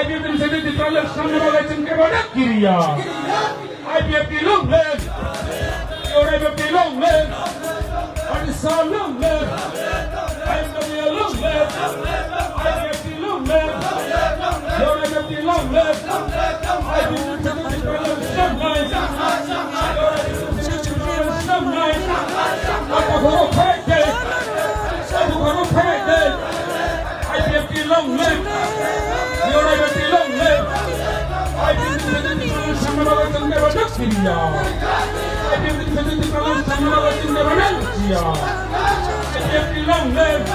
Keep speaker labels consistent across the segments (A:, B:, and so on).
A: IPF Secretary Pralad Shamnabagachin Kebadak Kiriya. IPF long live. Your IPF long live. Odisha long live. IPF long live. IPF long live. Your IPF long live. IPF Secretary Pralad Shamnabagachin. Your IPF Secretary Pralad Shamnabagachin. Akagoro Payday. Akagoro Payday. IPF long live. Your IPF long live. IPF Secretary Pralad Shamnabagachin Kebadak Kiriya. IPF Secretary Pralad Shamnabagachin Kebadak Kiriya. IPF long live.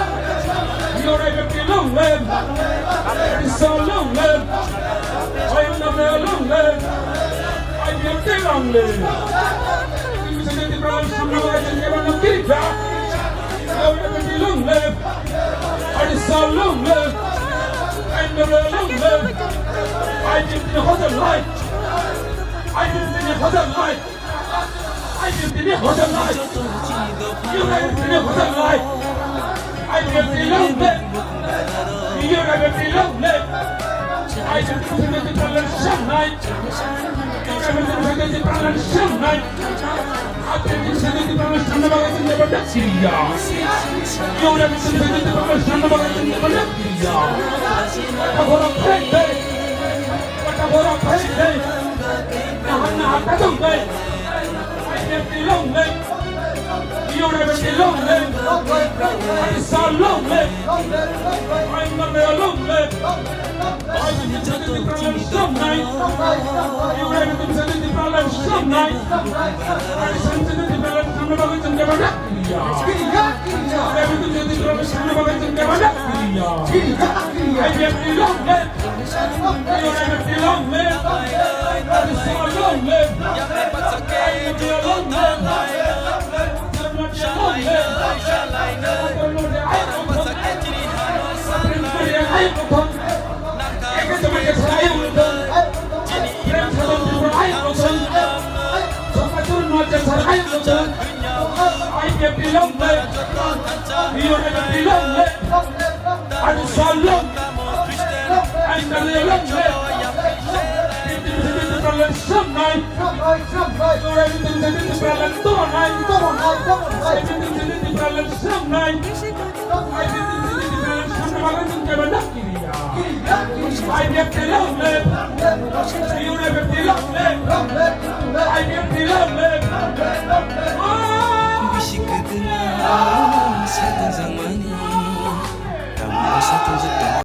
A: Your IPF long live. Odisha long live. IPF long live. IPF long live. IPF Secretary Pralad Shamnabagachin Kebadak Kiriya. Your IPF long live. Odisha long live. IPF long live. IPF Hotel life. IPF Hotel life. IPF Hotel life. Your IPF Hotel life. IPF long live. Your IPF long live. IPF Secretary Pralad Shamnabagachin. IPF Secretary Pralad Shamnabagachin Kebadak Kiriya. Your IPF Secretary Pralad Shamnabagachin Kebadak Kiriya. Akagoro Payday. Akagoro Payday. Nahana Akadong Day. IPF long live. Your IPF long live. Odisha long live. IPF long live. IPF Secretary Pralad Shamnabagachin. Your IPF Secretary Pralad Shamnabagachin. IPF Secretary Pralad Shamnabagachin Kebadak Kiriya. IPF Secretary Pralad Shamnabagachin Kebadak Kiriya. IPF long live. Your IPF long live. Odisha long live. IPF long live. IPF long live.